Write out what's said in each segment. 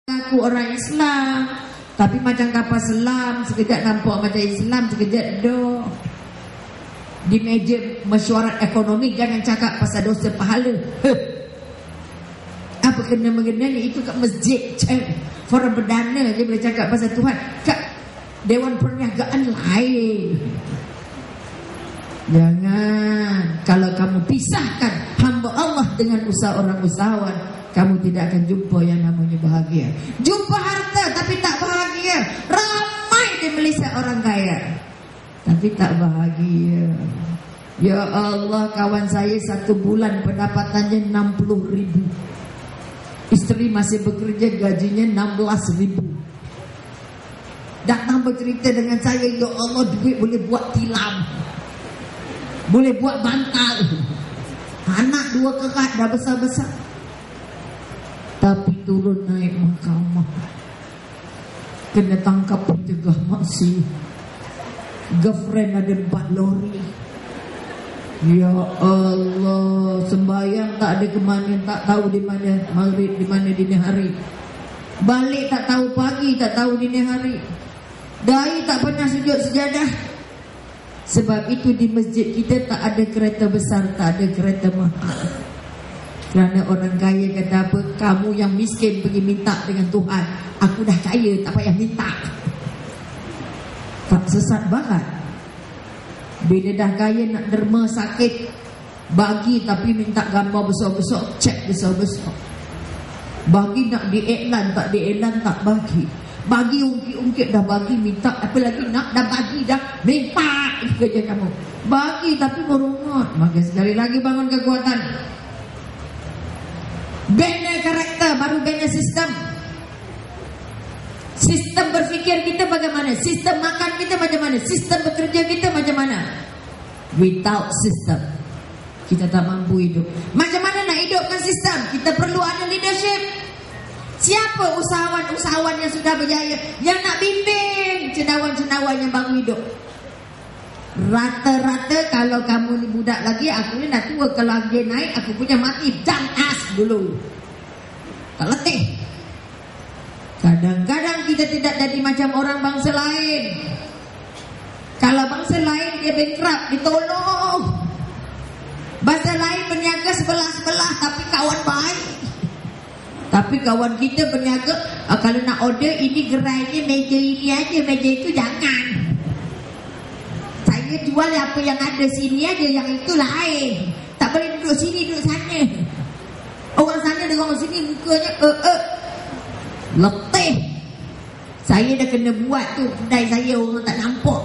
Aku orang Islam, tapi macam kapal selam, sekejap nampak macam Islam, sekejap do. Di meja mesyuarat ekonomi jangan cakap pasal dosa pahala. Apa kena mengenai itu kat masjid, forum perdana dia boleh cakap pasal Tuhan. Kat Dewan Perniagaan lain. Jangan. Kalau kamu pisahkan hamba Allah dengan usaha orang usahawan, kamu tidak akan jumpa yang namanya bahagia. Jumpa harta tapi tak bahagia. Ramai di Malaysia orang kaya tapi tak bahagia. Ya Allah, kawan saya 1 bulan pendapatannya 60.000. Isteri masih bekerja, gajinya 16.000. Datang bercerita dengan saya, ya Allah, duit boleh buat tilam, boleh buat bantal. Anak 2 kerat dah besar-besar, tapi turun naik mahkamah, kena tangkap pencegah maksiat. Girlfriend ada 4 lori. Ya Allah, sembahyang tak ada ke mana, tak tahu di mana maghrib, di mana dini hari. Balik tak tahu pagi, tak tahu dini hari. Dai tak pernah sujud sejadah. Sebab itu di masjid kita tak ada kereta besar, tak ada kereta mahal. Kerana orang kaya kata apa? Kamu yang miskin pergi minta dengan Tuhan. Aku dah kaya, tak payah minta. Tak sesat banget. Bila dah kaya nak derma sakit, bagi tapi minta gambar besar-besar, cek besar-besar. Bagi nak diiklan, tak diiklan, tak bagi. Bagi ungkit-ungkit dah bagi, minta apa lagi nak, dah bagi dah, minta. Itu kerja kamu. Bagi tapi merungut. Maka sekali lagi bangun kekuatan. Bina karakter, baru bina sistem. Sistem berfikir kita bagaimana? Sistem makan kita macam mana? Sistem bekerja kita macam mana? Without system, kita tak mampu hidup. Macam mana nak hidupkan sistem? Kita perlu ada leadership. Siapa usahawan-usahawan yang sudah berjaya, yang nak bimbing cendawan-cendawan yang baru hidup? Rata-rata kalau kamu ni budak lagi, aku ni nak tua. Kalau dia naik, aku punya mati. Jump as dulu. Tak letih. Kadang-kadang kita tidak jadi macam orang bangsa lain. Kalau bangsa lain dia bankrupt, ditolong. Bangsa lain berniaga sebelah-sebelah tapi kawan baik. Tapi kawan kita berniaga, kalau nak order ini gerainya meja ini aja, meja itu jangan. Saya jual apa yang ada sini aja, yang itu lain. Tak boleh duduk sini, duduk sana. Orang sana dengan orang sini mukanya letih. Saya dah kena buat tu kedai saya, orang tak nampak.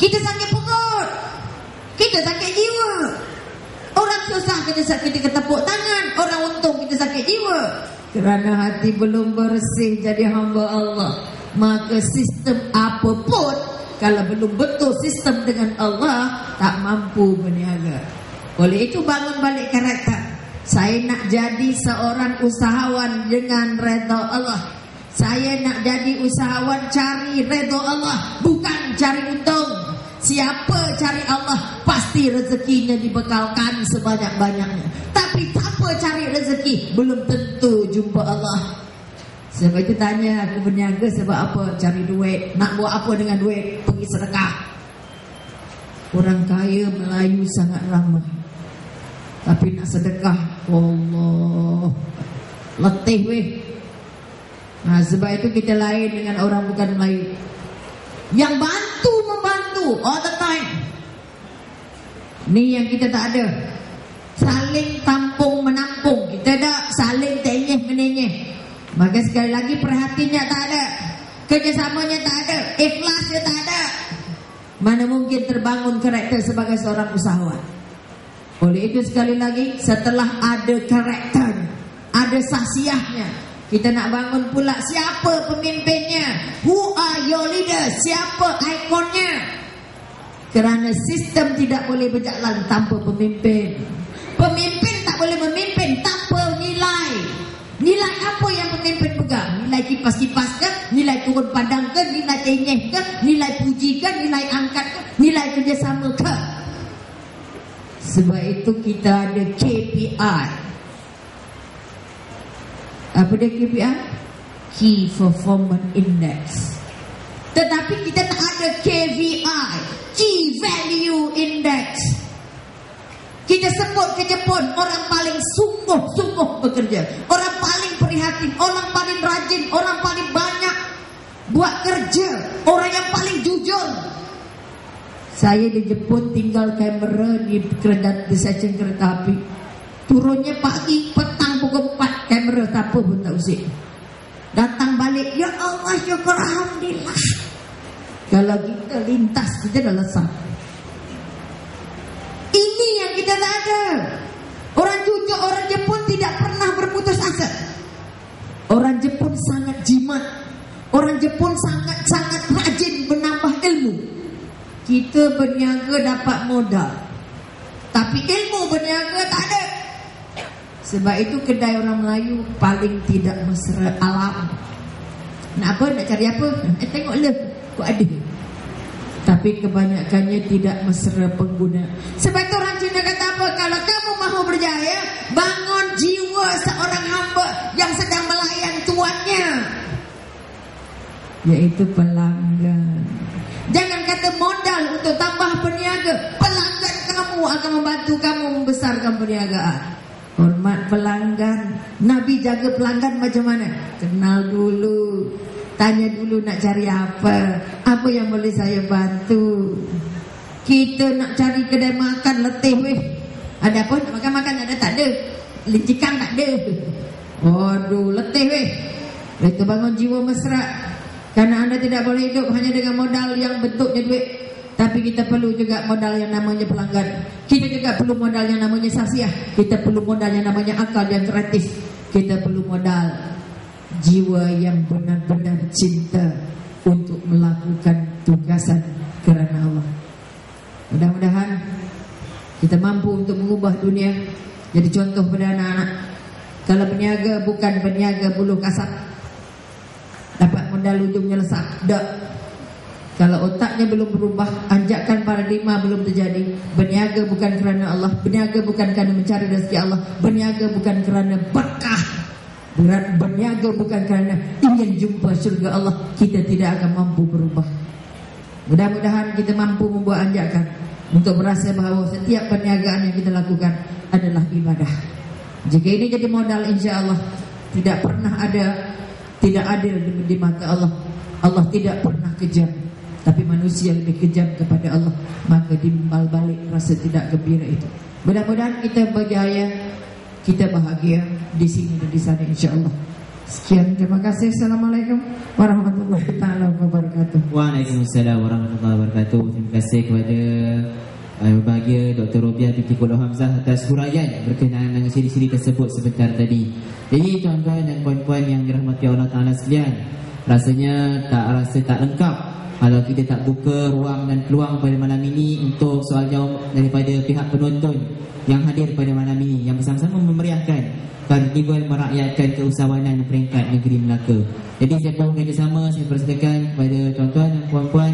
Kita sakit perut, kita sakit jiwa. Orang susah kita ketepuk tangan, orang untung kita sakit jiwa. Kerana hati belum bersih jadi hamba Allah. Maka sistem apapun, kalau belum betul sistem dengan Allah, tak mampu berniaga. Oleh itu bangun balik karakter. Saya nak jadi seorang usahawan dengan redha Allah. Saya nak jadi usahawan cari redha Allah, bukan cari untung. Siapa cari Allah, pasti rezekinya dibekalkan sebanyak-banyaknya. Tapi siapa cari rezeki, belum tentu jumpa Allah. Sebab itu tanya, aku berniaga sebab apa? Cari duit. Nak buat apa dengan duit? Pergi sedekah. Orang kaya Melayu sangat ramai, tapi nak sedekah, Allah, letih weh. Sebab itu kita lain dengan orang bukan Melayu, yang membantu all the time. Ni yang kita tak ada. Saling tampung menampung. Kita dah saling tenyeh menenyeh. Maka sekali lagi perhatiannya tak ada, kerjasamanya tak ada, ikhlasnya tak ada. Mana mungkin terbangun karakter sebagai seorang usahawan? Oleh itu sekali lagi, setelah ada karakter, ada saksiahnya, kita nak bangun pula siapa pemimpinnya. Who are your leaders? Siapa ikonnya? Kerana sistem tidak boleh berjalan tanpa pemimpin. Pemimpin tak boleh memimpin tanpa nilai. Nilai apa yang pemimpin pegang? Nilai kipas-kipas ke? Nilai turun padang ke? Nilai tenyeh ke? Nilai puji ke? Nilai angkat ke? Nilai kerjasama ke? Sebab itu kita ada KPI. Apa dia KPI? Key Performance Index. Tetapi kita tak ada KVI, Key Value Index. Kita sebut ke Jepun orang paling sungguh-sungguh bekerja, orang paling prihatin, orang paling rajin, orang paling banyak buat kerja, orang yang paling jujur. Saya di Jepun tinggal kamera di stesen kereta api. Turunnya pagi, petang pukul 4, kamera tak apa pun tak usik. Datang balik, ya Allah, syukur alhamdulillah. Kalau kita lintas, kita dah lesat. Ini yang kita tak ada. Orang jujur, orang Jepun tidak pernah berputus asa. Orang Jepun sangat jimat. Orang Jepun sangat rajin menambah ilmu. Kita berniaga dapat modal, tapi ilmu berniaga tak ada. Sebab itu kedai orang Melayu paling tidak mesra alam. Nak apa? Nak cari apa? Tengoklah, kok ada. Tapi kebanyakannya tidak mesra pengguna. Sebab itu orang Cina kata apa? Kalau kamu mahu berjaya, bangun jiwa seorang hamba yang sedang melayan tuannya, yaitu pelanggan. Jangan kata modal untuk tambah berniaga. Pelanggan kamu akan membantu kamu membesarkan perniagaan. Hormat pelanggan. Nabi jaga pelanggan macam mana? Kenal dulu, tanya dulu nak cari apa, apa yang boleh saya bantu. Kita nak cari kedai makan letih weh. Ada apa? Nak makan-makan ada tak ada? Licikan tak ada. Waduh, letih weh. Itu bangun jiwa mesra. Karena anda tidak boleh hidup hanya dengan modal yang bentuknya duit. Tapi kita perlu juga modal yang namanya pelanggan. Kita juga perlu modal yang namanya sasiah. Kita perlu modal yang namanya akal yang kreatif. Kita perlu modal jiwa yang benar-benar cinta untuk melakukan tugasan kerana Allah. Mudah-mudahan kita mampu untuk mengubah dunia. Jadi contoh pada anak-anak. Kalau berniaga bukan berniaga buluh kasar, dapat modal ujungnya lesak. Tak. Kalau otaknya belum berubah, anjakan paradigma belum terjadi. Berniaga bukan kerana Allah, berniaga bukan kerana mencari rezeki Allah, berniaga bukan kerana berkah, berniaga bukan kerana ingin jumpa syurga Allah, kita tidak akan mampu berubah. Mudah-mudahan kita mampu membuat anjakan untuk berasa bahawa setiap perniagaan yang kita lakukan adalah ibadah. Jika ini jadi modal, insya Allah tidak pernah ada tidak adil di mata Allah. Allah tidak pernah kejam, tapi manusia lebih kejam kepada Allah. Maka timbal balik rasa tidak gembira itu. Mudah-mudahan kita berjaya, kita bahagia di sini dan di sana insya-Allah. Sekian, terima kasih. Assalamualaikum warahmatullahi wabarakatuh. Waalaikumsalam warahmatullahi wabarakatuh. Terima kasih kepada berbahagia Dr. Robiah binti Qullah Hamzah atas huraian berkenaan dengan siri-siri tersebut sebentar tadi. Jadi tuan-tuan dan puan-puan yang dirahmati Allah Ta'ala sekalian, rasanya tak lengkap kalau kita tak buka ruang dan peluang pada malam ini untuk soal jawab daripada pihak penonton yang hadir pada malam ini, yang bersama-sama memeriahkan karnival merakyatkan keusahawanan peringkat negeri Melaka. Jadi saya mohon kerjasama, saya persilakan kepada tuan-tuan dan puan-puan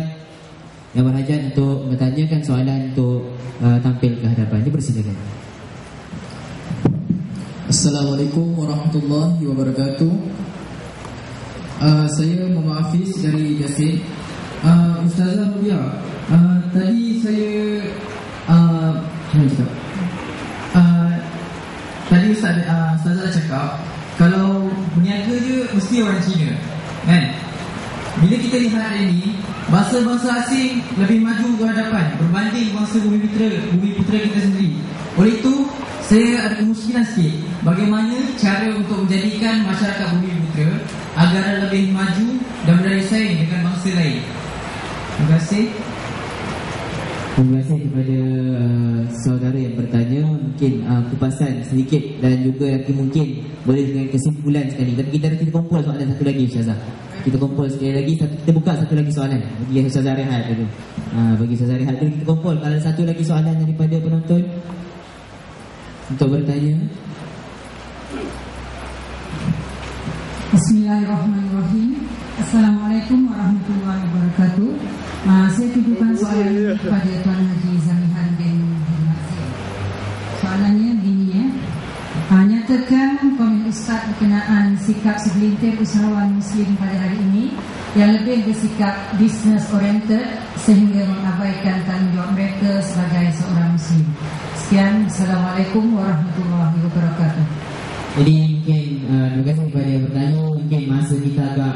yang berhajat untuk bertanyakan soalan untuk tampil ke hadapan. Dipersilakan. Assalamualaikum warahmatullahi wabarakatuh. Saya Muhammad Hafiz dari Yasin. Ustazah Robiah, tadi saya tadi Ustazah cakap kalau berniaga je mesti orang Cina, kan? Bila kita lihat hari ini, bangsa-bangsa asing lebih maju ke hadapan berbanding bangsa bumi putera kita sendiri. Oleh itu, saya ada kemungkinan sikit bagaimana cara untuk menjadikan masyarakat bumi putera agar lebih maju dan berani saing dengan bangsa lain. Terima kasih. Terima kasih kepada saudara yang bertanya. Mungkin kupasan sedikit dan juga mungkin boleh dengan kesimpulan sekali. Tapi kita kumpul soalan satu lagi, Ustazah. Kita kumpul sekali lagi, kita buka satu lagi soalan. Bagi Ustazah Rehat dulu. Bagi Ustazah Rehat dulu kita kumpul. Kalau ada satu lagi soalan daripada penonton untuk bertanya. Bismillahirrahmanirrahim. Assalamualaikum warahmatullahi wabarakatuh. Saya tujukan soalan ini kepada Tuan Haji Zamihan bin Nasir. Soalannya begini ya. Nyatakan komen Ustaz berkenaan sikap segelintir usahawan Muslim pada hari ini yang lebih bersikap business oriented sehingga mengabaikan tanggungjawab mereka sebagai seorang Muslim. Sekian, Assalamualaikum warahmatullahi wabarakatuh. Jadi mungkin terima kasih kepada yang bertanya. Mungkin masa kita agak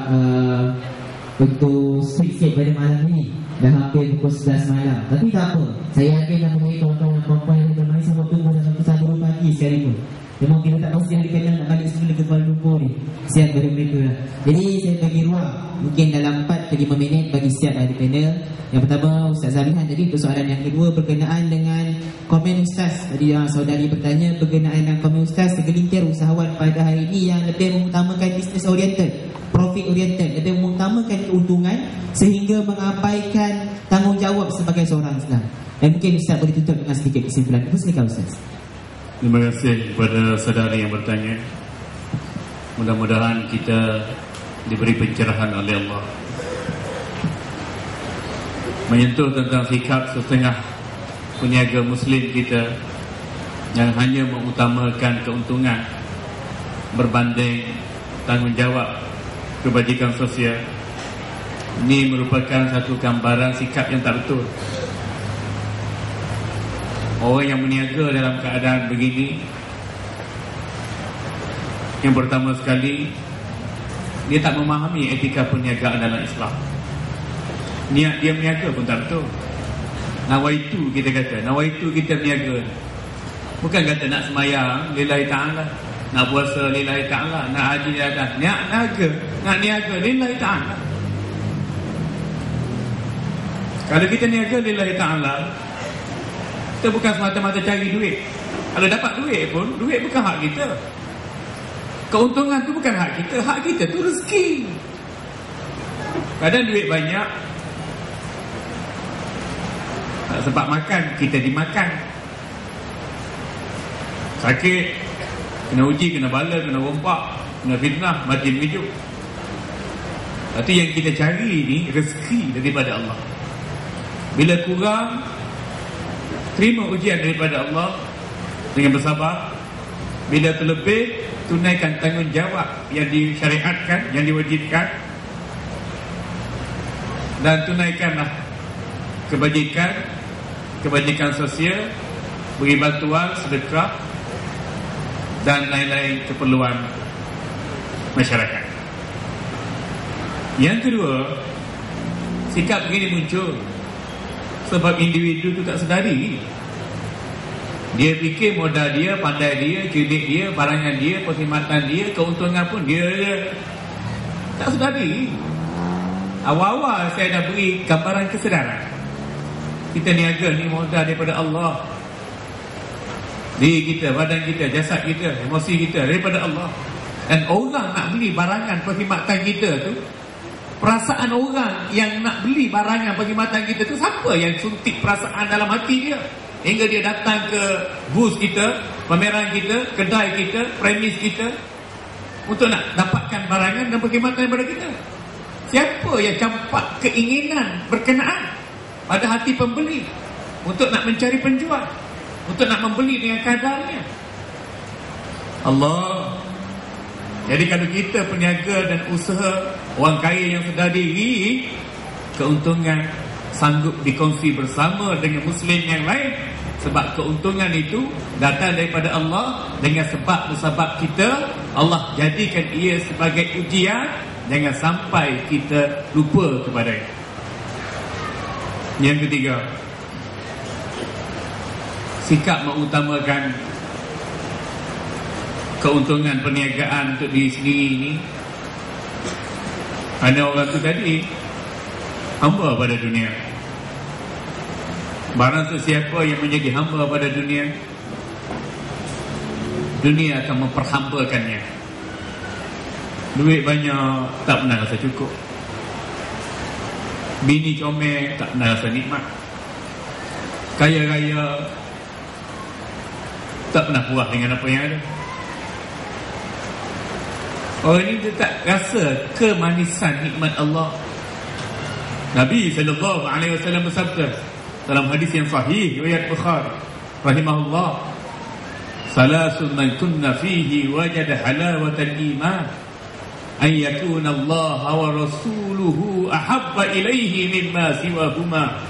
betul sikit pada malam ini. Dah hampir pukul 11 malam. Tapi tak apa, saya yakin dan mengenai kawan-kawan dan perempuan yang kita main sama tunggu sampai 1 pagi sekalipun. Memang kita tak pasti hari kenal nak balik semula ke Kuala Lumpur ni. Siap pada mereka lah. Jadi saya bagi ruang mungkin dalam 4 ke 5 minit bagi siap dari panel. Yang pertama Ustaz Zalihan tadi untuk soalan yang kedua berkenaan dengan komen Ustaz. Tadi saudari bertanya berkenaan dengan komen Ustaz segelintir usahawan pada hari ini yang lebih mengutamakan business oriented, profit oriented, lebih mengutamakan keuntungan sehingga mengabaikan tanggungjawab sebagai seorang Islam. Dan mungkin Ustaz boleh tutup dengan sedikit kesimpulan. Silakan Ustaz. Terima kasih kepada saudari yang bertanya. Mudah-mudahan kita diberi pencerahan oleh Allah. Menyentuh tentang sikap setengah peniaga Muslim kita yang hanya mengutamakan keuntungan berbanding tanggungjawab kebajikan sosial. Ini merupakan satu gambaran sikap yang tak betul. Orang yang berniaga dalam keadaan begini, yang pertama sekali, dia tak memahami etika perniagaan dalam Islam. Niat dia berniaga pun tak betul. Nawaitu kita kata, nawaitu kita berniaga. Bukan kata nak semayang lillahi ta'ala, nak puasa lillahi ta'ala, nak haji lillahi ta'ala. Nak niaga lillahi ta'ala. Kalau kita niaga lillahi ta'ala, kita bukan semata-mata cari duit. Kalau dapat duit pun, duit bukan hak kita. Keuntungan tu bukan hak kita. Hak kita tu rezeki. Kadang duit banyak, tak sempat makan, kita dimakan. Sakit, kena uji, kena bala, kena rompak, kena fitnah, mati hidup. Tapi yang kita cari ni rezeki daripada Allah. Bila kurang, terima ujian daripada Allah dengan bersabar. Bila terlebih, tunaikan tanggungjawab yang disyariatkan, yang diwajibkan, dan tunaikanlah kebajikan sosial, beri bantuan, sedekah dan lain-lain keperluan masyarakat. Yang kedua, sikap begini muncul sebab individu tu tak sedari. Dia fikir modal dia, pandai dia, kredit dia, barangan dia, perkhidmatan dia, keuntungan pun dia tak sedari. Awal-awal saya dah beri gambaran kesedaran. Kita niaga ni modal daripada Allah. Diri kita, badan kita, jasad kita, emosi kita daripada Allah. Dan orang nak beli barangan perkhidmatan kita tu, perasaan orang yang nak beli barangan perkhidmatan kita tu, siapa yang suntik perasaan dalam hati dia hingga dia datang ke booth kita, pameran kita, kedai kita, premis kita untuk nak dapatkan barangan dan perkhidmatan daripada kita? Siapa yang campak keinginan berkenaan pada hati pembeli untuk nak mencari penjual, untuk nak membeli dengan kadarnya? Allah. Jadi kalau kita peniaga dan usaha, orang kaya yang sedar diri, keuntungan sanggup dikongsi bersama dengan Muslim yang lain. Sebab keuntungan itu datang daripada Allah. Dengan sebab kita, Allah jadikan ia sebagai ujian. Jangan sampai kita lupa kepadanya. Yang ketiga, sikap mengutamakan keuntungan perniagaan untuk diri sendiri ini. Ada orang tu tadi hamba pada dunia. Barang sesiapa yang menjadi hamba pada dunia, dunia akan memperhambakannya. Duit banyak, tak pernah rasa cukup. Bini comel, tak pernah rasa nikmat. Kaya raya, tak pernah puas dengan apa yang ada. Orang ini dia tak rasa kemanisan nikmat Allah. Nabi SAW bersabda dalam hadis yang sahih riwayat Bukhari rahimahullah, Salasun man kunna fihi wajada halawatal iman an yakuna Allah wa rasuluhu ahabba ilaihi mimma siwahuma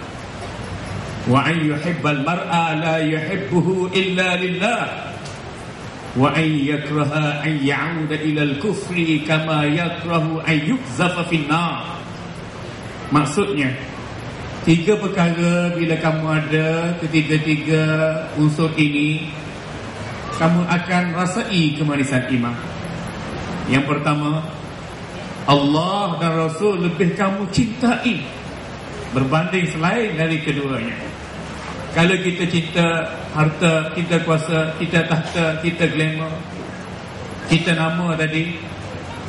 wa an yuhibbal mar'a la yuhibbuhu illa lillah wa an yakraha an ya'uda ilal kufri kama yakrahu an yukzafa finnar. Maksudnya, 3 perkara bila kamu ada ketiga-tiga unsur ini, kamu akan rasai kemanisan iman. Yang pertama, Allah dan Rasul lebih kamu cintai berbanding selain dari keduanya. Kalau kita cinta harta, kita kuasa, kita tahta, kita glamour, kita nama tadi,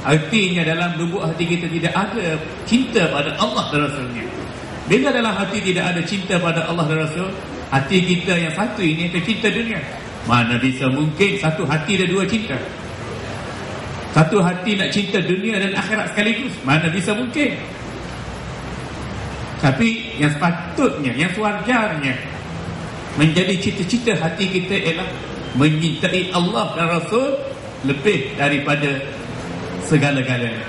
artinya dalam lubuk hati kita tidak ada cinta pada Allah dan Rasulnya. Bila dalam hati tidak ada cinta pada Allah dan Rasul, hati kita yang satu ini akan cinta dunia. Mana bisa mungkin satu hati ada 2 cinta? Satu hati nak cinta dunia dan akhirat sekaligus, mana bisa mungkin? Tapi yang sepatutnya, yang sewajarnya menjadi cita-cita hati kita ialah menyintai Allah dan Rasul lebih daripada segala-galanya.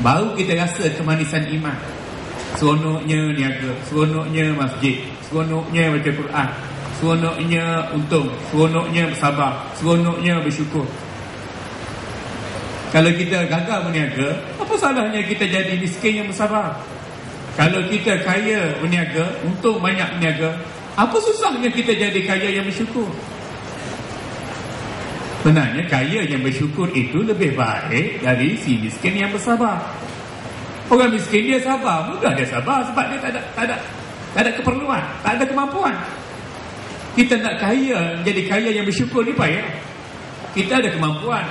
Baru kita rasa kemanisan iman. Seronoknya niaga, seronoknya masjid, seronoknya baca Quran, seronoknya untung, seronoknya bersabar, seronoknya bersyukur. Kalau kita gagal berniaga, apa salahnya kita jadi miskin yang bersabar? Kalau kita kaya berniaga, untung banyak berniaga, apa susahnya kita jadi kaya yang bersyukur? Sebenarnya kaya yang bersyukur itu lebih baik dari si miskin yang bersabar. Orang miskin dia sabar, mudah dia sabar sebab dia tak ada keperluan, tak ada kemampuan. Kita nak kaya, jadi kaya yang bersyukur ni payah. Kita ada kemampuan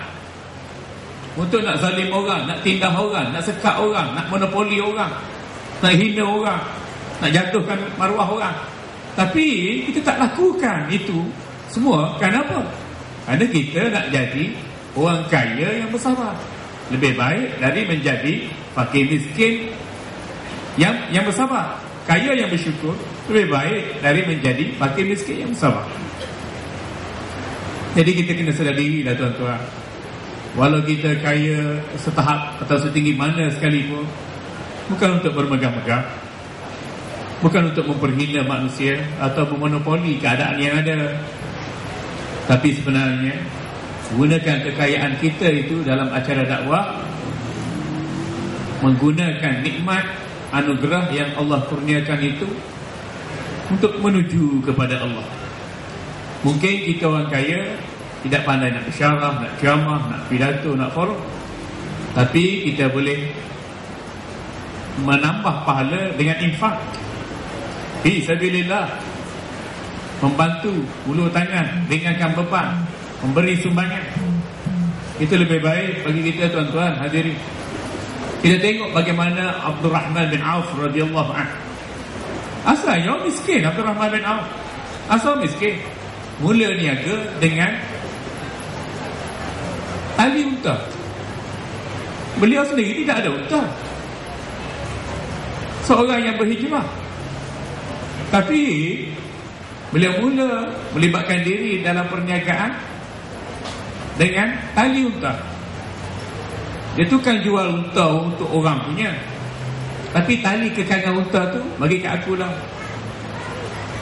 untuk nak zalim orang, nak tindah orang, nak sekat orang, nak monopoli orang, nak hina orang, nak jatuhkan maruah orang. Tapi kita tak lakukan itu semua. Kenapa? Kerana kita nak jadi orang kaya yang bersabar. Lebih baik dari menjadi fakir miskin yang bersabar. Kaya yang bersyukur lebih baik dari menjadi fakir miskin yang bersabar. Jadi kita kena sedar diri lah tuan-tuan. Walau kita kaya setahap atau setinggi mana sekalipun, bukan untuk bermegah-megah, bukan untuk memperhina manusia atau memonopoli keadaan yang ada. Tapi sebenarnya gunakan kekayaan kita itu dalam acara dakwah, menggunakan nikmat anugerah yang Allah kurniakan itu untuk menuju kepada Allah. Mungkin kita orang kaya tidak pandai nak bersyarah, nak ceramah, nak pidato, nak forum, tapi kita boleh menambah pahala dengan infak fi sabilillah, membantu ulur tangan, ringankan beban, memberi sumbangan. Itu lebih baik bagi kita tuan-tuan hadirin. Kita tengok bagaimana Abdul Rahman bin Auf radhiyallahu anhu. Asalnya miskin Abdul Rahman bin Auf. Asal miskin. Mula niaga dengan tali unta. Beliau sendiri tidak ada unta. Seorang yang berhijrah. Tapi beliau mula melibatkan diri dalam perniagaan dengan tali unta. Dia tukang jual unta untuk orang punya, tapi tali kekangan unta tu bagi kat aku lah,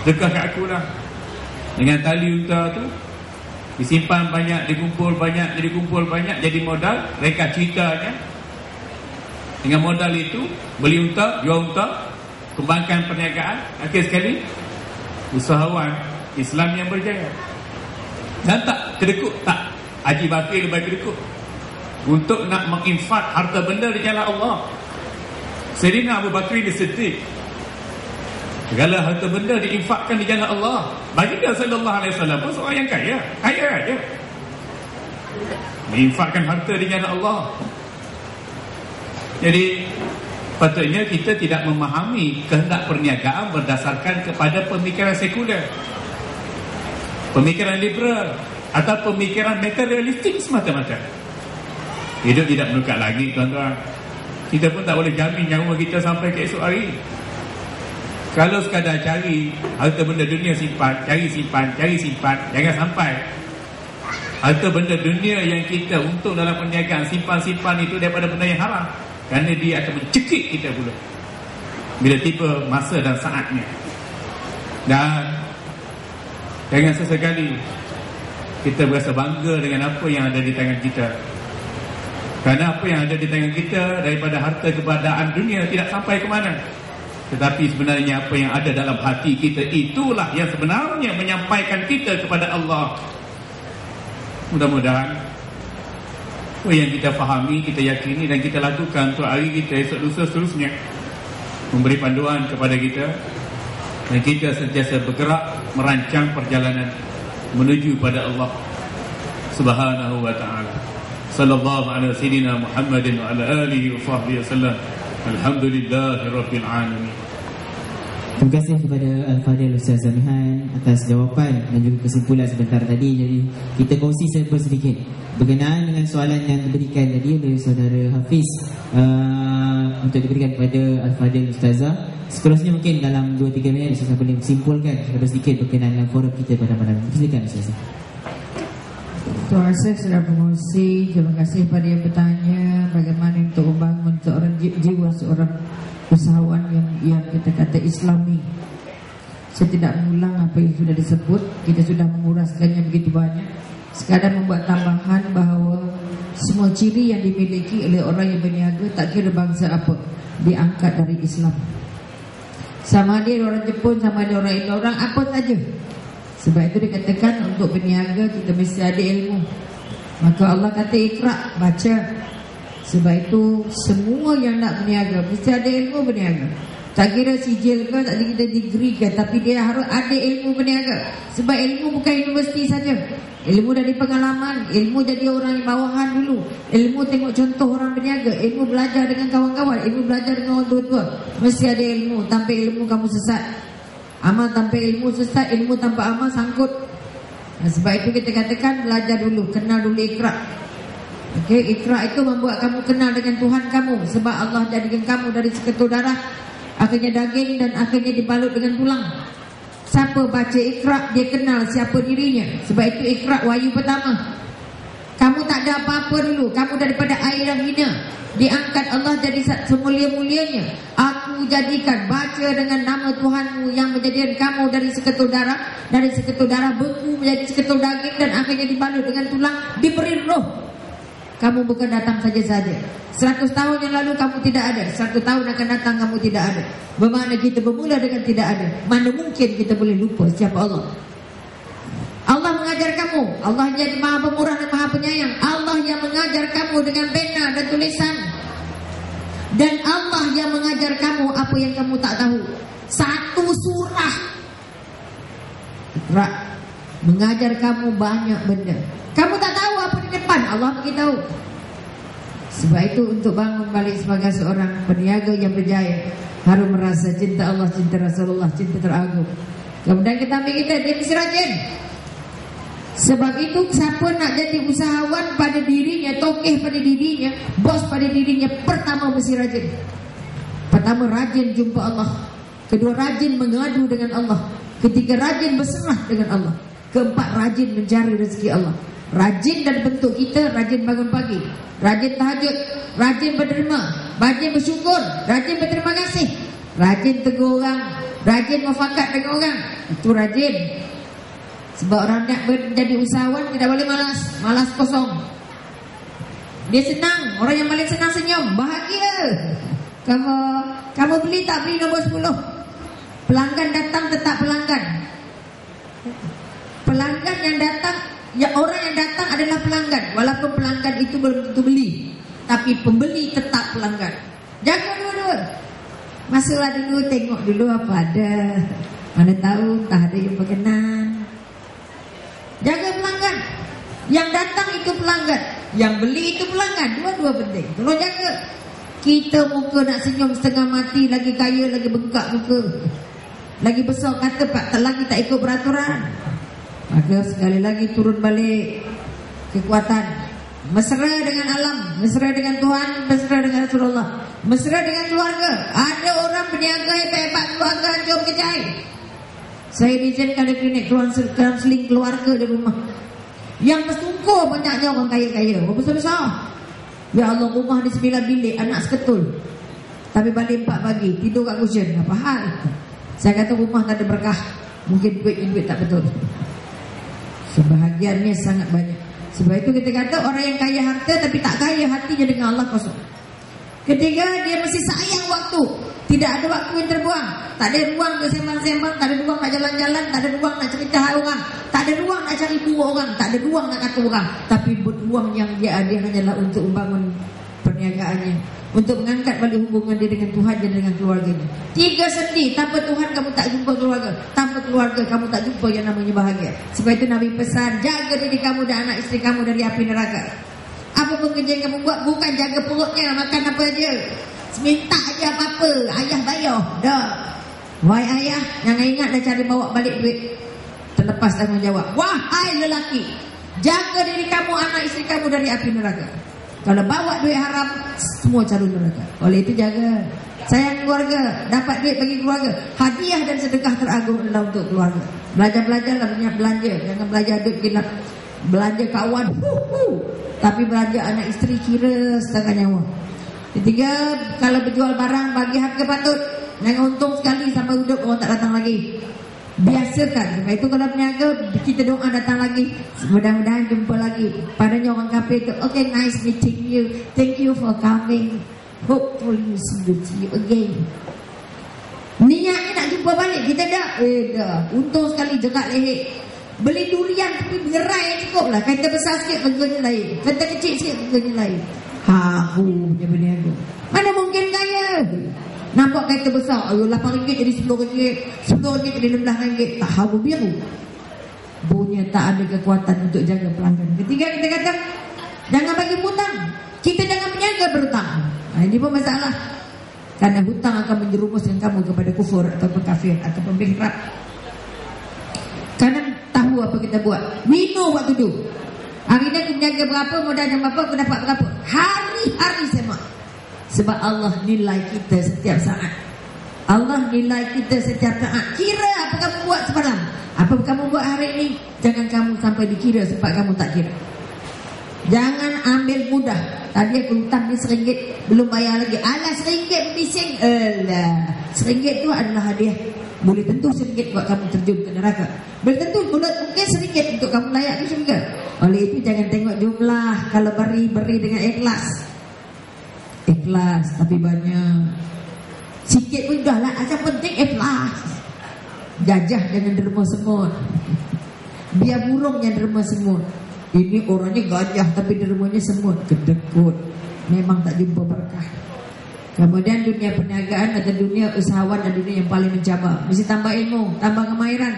dekat kat aku lah. Dengan tali unta tu disimpan banyak, dikumpul banyak, jadi modal. Mereka ceritanya dengan modal itu beli unta, jual unta, kembangkan perniagaan. Akhir sekali usahawan Islam yang berjaya. Dan tak kedekut, tak Haji Bakir lebih kedekut untuk nak menginfak harta benda di jalan Allah. Sayyidina Abu Bakar As-Siddiq, segala harta benda diinfakkan di jalan Allah. Baginda sallallahu alaihi wasallam pun seorang yang kaya aja, menginfakkan harta di jalan Allah. Jadi patutnya kita tidak memahami kehendak perniagaan berdasarkan kepada pemikiran sekular, pemikiran liberal, atau pemikiran materialistik semata-mata. Hidup tidak menukar lagi tuan-tuan. Kita pun tak boleh jamin nyawa kita sampai ke esok hari. Kalau sekadar cari harta benda dunia simpan, cari simpan, jangan sampai harta benda dunia yang kita untuk dalam perniagaan simpan itu daripada benda yang haram, kerana dia akan mencekik kita pula bila tiba masa dan saatnya. Dan jangan sesekali kita berasa bangga dengan apa yang ada di tangan kita, kerana apa yang ada di tangan kita daripada harta keberadaan dunia tidak sampai ke mana. Tetapi sebenarnya apa yang ada dalam hati kita, itulah yang sebenarnya menyampaikan kita kepada Allah. Mudah-mudahan apa yang kita fahami, kita yakini dan kita lakukan untuk hari kita, esok lusa seterusnya, memberi panduan kepada kita, dan kita sentiasa bergerak merancang perjalanan menuju pada Allah Subhanahu wa ta'ala. Sallallahu ala sayyidina Muhammadin wa ala alihi wa sahbihi wasallam. Alhamdulillahirabbil alamin. Terima kasih kepada Al-Fadhil Ustaz Zamihan atas jawapan dan juga kesimpulan sebentar tadi. Jadi kita kongsi sedikit berkenaan dengan soalan yang diberikan tadi oleh saudara Hafiz untuk diberikan kepada Al-Fadhil Ustazah. Seterusnya mungkin dalam 2-3 minit Ustazah boleh simpulkan sedikit berkenaan dengan forum kita pada malam ini. Silakan Ustazah. Tuan saya sudah berkongsi. Terima kasih pada yang bertanya bagaimana untuk membangun seorang jiwa seorang usahawan yang kita kata Islami. Saya tidak mengulang apa yang sudah disebut, kita sudah menguraskannya begitu banyak. Sekadar membuat tambahan bahawa semua ciri yang dimiliki oleh orang yang berniaga, tak kira bangsa apa, diangkat dari Islam. Sama dia orang Jepun, sama dia orang Indo, orang apa saja. Sebab itu dikatakan untuk berniaga kita mesti ada ilmu. Maka Allah kata ikra, baca. Sebab itu semua yang nak berniaga mesti ada ilmu berniaga. Tak kira sijil ke, tak kira degree ke, tapi dia harus ada ilmu berniaga. Sebab ilmu bukan universiti saja. Ilmu dari pengalaman, ilmu jadi orang yang bawahan dulu, ilmu tengok contoh orang berniaga, ilmu belajar dengan kawan-kawan, ilmu belajar dengan orang tua-tua. Mesti ada ilmu. Tanpa ilmu kamu sesat. Amal tanpa ilmu sesat, ilmu tanpa amal sangkut. Sebab itu kita katakan belajar dulu, kenal dulu ikra. Okey, ikra itu membuat kamu kenal dengan Tuhan kamu. Sebab Allah jadikan kamu dari seketul darah, akhirnya daging dan akhirnya dibalut dengan tulang. Siapa baca ikra, dia kenal siapa dirinya. Sebab itu ikra wahyu pertama. Kamu tak ada apa-apa dulu, kamu daripada air yang hina diangkat Allah jadi semulia-mulianya. Aku jadikan, baca dengan nama Tuhanmu yang menjadikan kamu dari seketul darah, dari seketul darah beku menjadi seketul daging dan akhirnya dibalut dengan tulang, diberi roh. Kamu bukan datang saja-saja. 100 tahun yang lalu kamu tidak ada, 100 tahun akan datang kamu tidak ada. Bermakna kita bermula dengan tidak ada. Mana mungkin kita boleh lupa siapa Allah. Allah mengajar kamu. Allah jadi maha pemurah dan maha penyayang. Allah yang mengajar kamu dengan pena dan tulisan. Dan Allah yang mengajar kamu apa yang kamu tak tahu. Satu surah Iqra mengajar kamu banyak benda. Kamu tak tahu apa di depan, Allah beritahu. Sebab itu untuk bangun balik sebagai seorang peniaga yang berjaya, harus merasa cinta Allah, cinta Rasulullah, cinta teragung. Kemudian kita ambil kita, dia mesti rajin. Sebab itu siapa nak jadi usahawan pada dirinya, tokeh pada dirinya, bos pada dirinya, pertama mesti rajin. Pertama rajin jumpa Allah. Kedua rajin mengadu dengan Allah. Ketiga rajin berserah dengan Allah. Keempat rajin mencari rezeki Allah. Rajin dan bentuk kita, rajin bangun pagi, rajin tahajud, rajin berderma, rajin bersyukur, rajin berterima kasih, rajin tegur orang, rajin mufakat dengan orang. Itu rajin. Sebab orang nak menjadi usahawan tidak boleh malas. Malas kosong. Dia senang. Orang yang paling senang senyum, bahagia. Kamu beli tak beli nombor 10. Pelanggan datang tetap pelanggan. Pelanggan yang datang, ya orang yang datang adalah pelanggan. Walaupun pelanggan itu belum tentu beli, tapi pembeli tetap pelanggan. Jaga dulu. Masuklah dulu, tengok dulu apa ada. Mana tahu entah ada yang berkenan. Jaga pelanggan. Yang datang itu pelanggan, yang beli itu pelanggan. Dua-dua penting. Tolong jaga. Kita muka nak senyum setengah mati, lagi kaya, lagi bengkak muka, lagi besar kata tak lagi tak ikut peraturan. Maka sekali lagi turun balik kekuatan, mesra dengan alam, mesra dengan Tuhan, mesra dengan Rasulullah. mesra dengan keluarga. Ada orang berniaga hebat-hebat keluarga jom kedai. Saya izinkan dia klinik counseling keluarga di rumah. Yang tersungkur banyaknya orang kaya-kaya, orang besar-besar. Ya Allah, rumah di 9 bilik, anak seketul. Tapi balik 4 pagi, tidur kat cushion. Apa hal? Saya kata rumah tak ada berkah. Mungkin duit tak betul. Sebahagiannya sangat banyak. Sebab itu kita kata orang yang kaya harta tapi tak kaya hatinya dengan Allah kosong. Ketiga, dia mesti sayang waktu. Tidak ada waktu yang terbuang. Tak ada ruang untuk sembang-sembang. Tak ada ruang nak jalan-jalan. Tak ada ruang nak cerita hal orang. Tak ada ruang nak cari buah orang. Tak ada ruang nak kata orang. Tapi ruang yang dia ada hanyalah untuk membangun perniagaannya, untuk mengangkat balik hubungan dia dengan Tuhan dan dengan keluarganya. 3 sendi. Tanpa Tuhan kamu tak jumpa keluarga. Tanpa keluarga kamu tak jumpa yang namanya bahagia. Sebab itu Nabi pesan, jaga diri kamu dan anak isteri kamu dari api neraka. Apa pun kerja yang kamu buat, bukan jaga perutnya, makan apa aja, minta aja apa-apa, ayah bayar. Dah. Wahai ayah, jangan ingat dah cari bawa balik duit terlepas tanggungjawab. Wahai lelaki, jaga diri kamu, anak isteri kamu dari api neraka. Kalau bawa duit haram, semua calon neraka. Oleh itu jaga. Sayang keluarga, dapat duit bagi keluarga. Hadiah dan sedekah teragung adalah untuk keluarga. Belajar-belajarlah, banyak belanja. Jangan belajar duit gelap. Belanja kawan, tapi belanja anak isteri kira setengah nyawa. Ketiga, kalau berjual barang bagi harga patut. Jangan untung sekali sampai hidup orang tak datang lagi. Biasakan. Sebab itu kalau berniaga, kita doa datang lagi. Mudah-mudahan jumpa lagi. Padanya orang kafir tu, okay, nice meeting you, thank you for coming, hopefully see you again. Niatnya nak jumpa balik, kita dah untung sekali jerat leher. Beli durian tapi berai cukup lah. Kata besar sikit harganya lain, kata kecil sikit harganya lain. Haru dia berniaga. Mana mungkin kaya. Nampak kata besar, RM8 jadi RM10, RM10 jadi RM16. Tak haru biru. Punya tak ada kekuatan untuk jaga pelanggan. Ketiga, kita kata jangan bagi hutang. Kita jangan berniaga berhutang. Ini pun masalah. Karena hutang akan menjerumuskan kamu kepada kufur atau kafir atau pembangkrut. Karena tahu apa kita buat. We know what to do. Hari ini aku berniaga berapa, modal jam berapa, aku dapat berapa. Hari-hari sama. Sebab Allah nilai kita setiap saat. Allah nilai kita setiap saat. Kira apa kamu buat semalam, apa kamu buat hari ini. Jangan kamu sampai dikira sebab kamu tak kira. Jangan ambil mudah. Tadi aku hutang ni RM1, belum bayar lagi. Alah RM1 bising. Alah, RM1 tu adalah hadiah. Boleh tentu RM1 buat kamu terjun ke neraka. Boleh tentu mungkin RM1 untuk kamu layak ke syurga. Oleh itu jangan tengok jumlah. Kalau beri dengan ikhlas. Ikhlas tapi banyak. Sikit pun dah lah. Asal penting ikhlas. Gajah jangan derma semut. Biar burung yang derma semut. Ini orangnya gajah tapi dermanya semut. Kedekut. Memang tak jumpa berkah. Kemudian dunia perniagaan atau dunia usahawan adalah dunia yang paling mencabar. Mesti tambah ilmu, tambah kemahiran.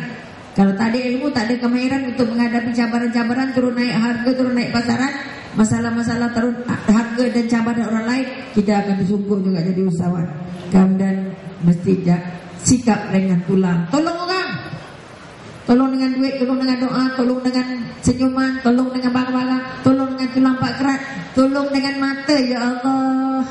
Kalau tak ada ilmu, tak ada kemahiran untuk menghadapi cabaran-cabaran, turun naik harga, turun naik pasaran, masalah-masalah turun harga dan cabaran orang lain, kita akan disungguh juga jadi usahawan. Kemudian mesti sikap dengan tulang. Tolong orang. Tolong dengan duit, tolong dengan doa, tolong dengan senyuman, tolong dengan barang-barang, tolong dengan tulang pak kerat, tolong dengan mata, ya Allah.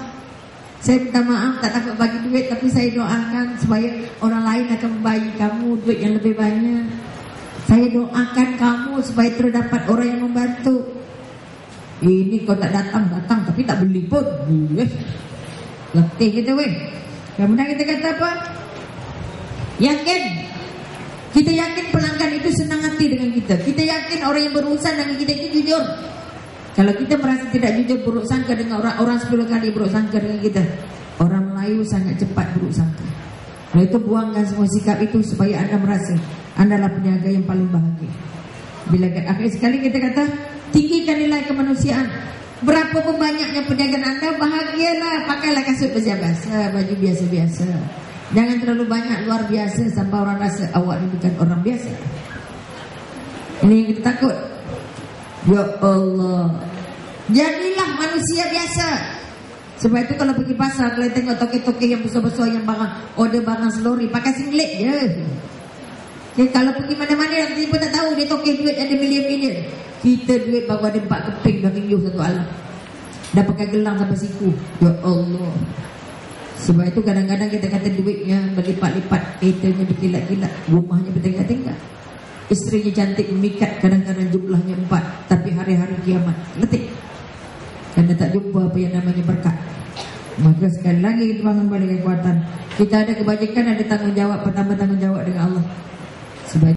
Saya minta maaf tak dapat bagi duit, tapi saya doakan supaya orang lain akan membagi kamu duit yang lebih banyak. Saya doakan kamu supaya terdapat orang yang membantu. Ini kau tak datang tapi tak beli pun. Letih kita weh. Kemudian kita kata apa? Yakin. Kita yakin pelanggan itu senang hati dengan kita. Kita yakin orang yang berurusan dengan kita itu jujur. Kalau kita merasa tidak jujur, buruk sangka dengan orang 10 kali buruk sangka dengan kita. Orang Melayu sangat cepat buruk sangka. Oleh itu buangkan semua sikap itu supaya anda merasa anda adalah peniaga yang paling bahagia. Bila akhir sekali kita kata tinggikan nilai kemanusiaan. Berapa pun banyaknya perniagaan anda, bahagialah. Pakailah kasut biasa-biasa, baju biasa-biasa. Jangan terlalu banyak luar biasa sampai orang rasa awak ini bukan orang biasa. Ini yang kita takut. Ya Allah, jadilah manusia biasa. Sebab itu kalau pergi pasar, kalau tengok toke-toke yang besar-besar yang order barang selori, pakai singlet je. Okay, kalau pergi mana-mana nanti pun tak tahu dia toke duit ada milion-milion. Kita duit baru ada 4 keping dah ringgit satu alam. Dah pakai gelang sampai siku. Ya Allah. Sebab itu kadang-kadang kita kata duitnya berlipat-lipat, keretanya berkilat-kilat, rumahnya bertengah-tengah, isterinya cantik memikat, kadang-kadang jumlahnya 4, tapi hari-hari kiamat letih karena tak jumpa apa yang namanya berkat. Maka sekali lagi kita bangun balik kekuatan. Kita ada kebajikan, ada tanggungjawab, pertama tanggungjawab dengan Allah.